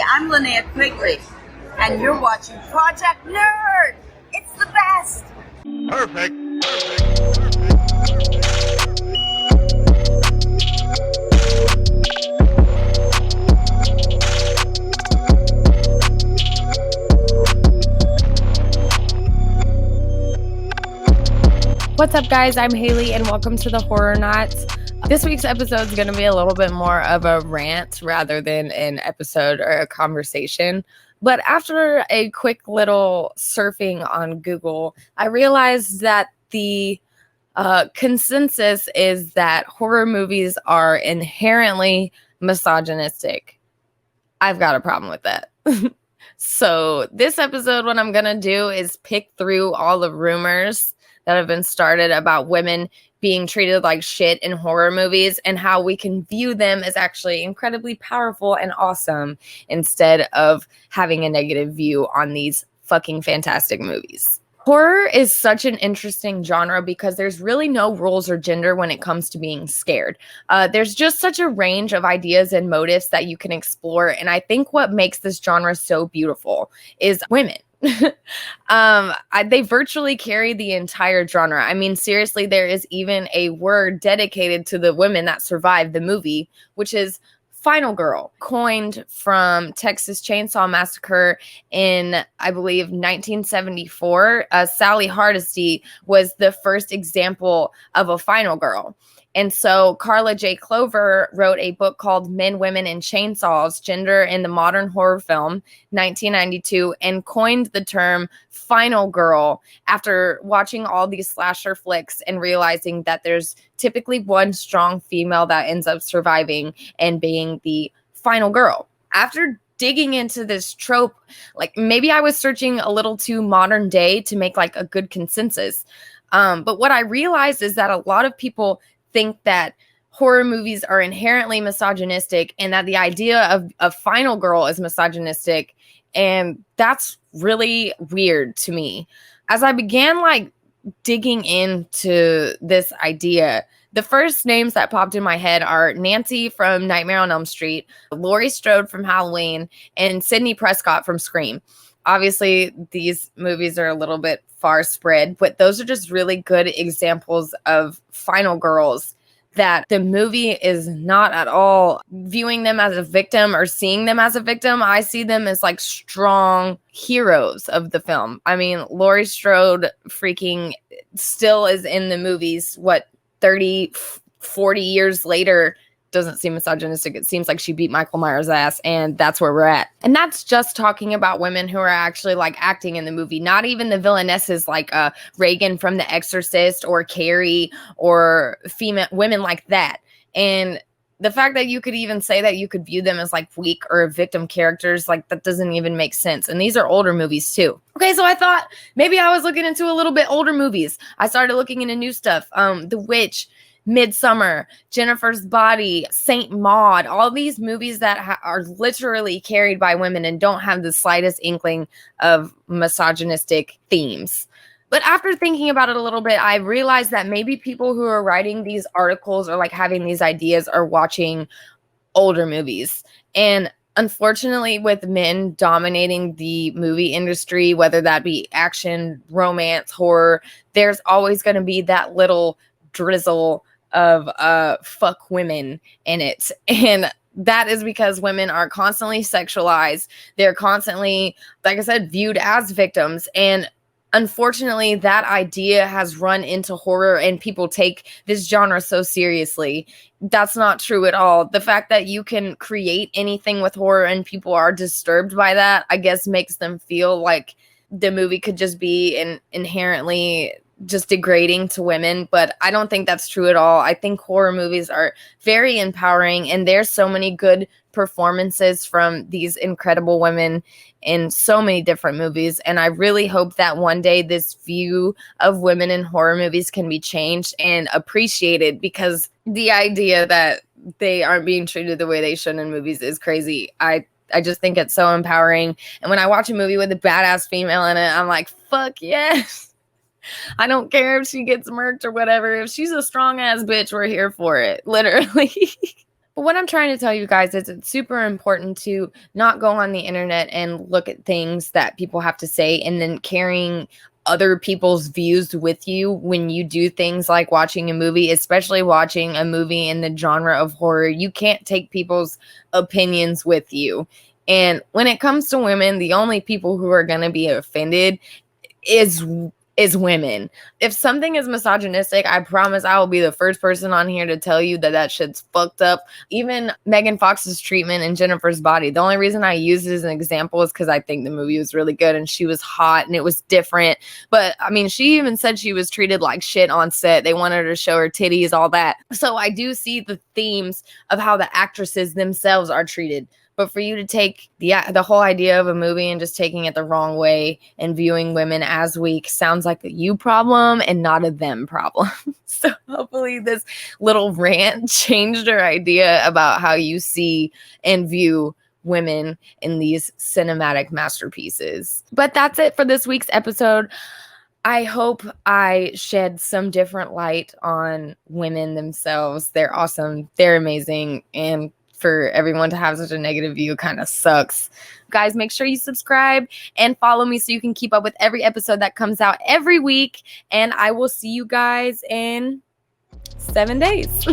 I'm Linnea Quigley, and you're watching Project Nerd. It's the best. Perfect. What's up, guys? I'm Haley, and welcome to the Horrornaut. This week's episode is going to be a little bit more of a rant rather than an episode or a conversation. But after a quick little surfing on Google, I realized that the consensus is that horror movies are inherently misogynistic. I've got a problem with that. So this episode, what I'm going to do is pick through all the rumors that have been started about women being treated like shit in horror movies and how we can view them as actually incredibly powerful and awesome instead of having a negative view on these fucking fantastic movies. Horror is such an interesting genre because there's really no rules or gender when it comes to being scared. There's just such a range of ideas and motives that you can explore. And I think what makes this genre so beautiful is women. They virtually carry the entire genre. I mean, seriously, there is even a word dedicated to the women that survived the movie, which is Final Girl, coined from Texas Chainsaw Massacre in, I believe, 1974. Sally Hardesty was the first example of a final girl. And so Carla J. Clover wrote a book called Men, Women, and Chainsaws, Gender in the Modern Horror Film, 1992, and coined the term final girl after watching all these slasher flicks and realizing that there's typically one strong female that ends up surviving and being the final girl. After digging into this trope, like maybe I was searching a little too modern day to make like a good consensus. But what I realized is that a lot of people think that horror movies are inherently misogynistic and that the idea of a final girl is misogynistic. And that's really weird to me. As I began like digging into this idea, the first names that popped in my head are Nancy from Nightmare on Elm Street, Laurie Strode from Halloween, and Sidney Prescott from Scream. Obviously, these movies are a little bit far spread, but those are just really good examples of final girls that the movie is not at all viewing them as a victim or seeing them as a victim. I see them as like strong heroes of the film. I mean, Laurie Strode freaking still is in the movies, 30, 40 years later. Doesn't seem misogynistic. It seems like she beat Michael Myers' ass, and that's where we're at. And that's just talking about women who are actually like acting in the movie, not even the villainesses like Reagan from The Exorcist or Carrie or female women like that. And the fact that you could even say that you could view them as like weak or victim characters, like that doesn't even make sense. And these are older movies too. Okay, so I thought maybe I was looking into a little bit older movies. I started looking into new stuff. The Witch, Midsummer, Jennifer's Body, Saint Maud, all these movies that are literally carried by women and don't have the slightest inkling of misogynistic themes. But after thinking about it a little bit, I realized that maybe people who are writing these articles or like having these ideas are watching older movies. And unfortunately, with men dominating the movie industry, whether that be action, romance, horror, there's always going to be that little drizzle of fuck women in it. And that is because women are constantly sexualized. They're constantly, like I said, viewed as victims. And unfortunately, that idea has run into horror and people take this genre so seriously. That's not true at all. The fact that you can create anything with horror and people are disturbed by that, I guess makes them feel like the movie could just be inherently just degrading to women, but I don't think that's true at all. I think horror movies are very empowering, and there's so many good performances from these incredible women in so many different movies, and I really hope that one day this view of women in horror movies can be changed and appreciated, because the idea that they aren't being treated the way they should in movies is crazy. I just think it's so empowering, and when I watch a movie with a badass female in it, I'm like, fuck yes. I don't care if she gets murked or whatever. If she's a strong ass bitch, we're here for it. Literally. But what I'm trying to tell you guys is it's super important to not go on the internet and look at things that people have to say and then carrying other people's views with you when you do things like watching a movie, especially watching a movie in the genre of horror. You can't take people's opinions with you. And when it comes to women, the only people who are going to be offended is women. If something is misogynistic, I promise I will be the first person on here to tell you that that shit's fucked up. Even Megan Fox's treatment in Jennifer's Body. The only reason I use it as an example is because I think the movie was really good and she was hot and it was different. But I mean, she even said she was treated like shit on set. They wanted her to show her titties, all that. So I do see the themes of how the actresses themselves are treated. But for you to take the whole idea of a movie and just taking it the wrong way and viewing women as weak sounds like a you problem and not a them problem. So hopefully this little rant changed your idea about how you see and view women in these cinematic masterpieces. But that's it for this week's episode. I hope I shed some different light on women themselves. They're awesome. They're amazing. And for everyone to have such a negative view kind of sucks. Guys, make sure you subscribe and follow me so you can keep up with every episode that comes out every week. And I will see you guys in 7 days.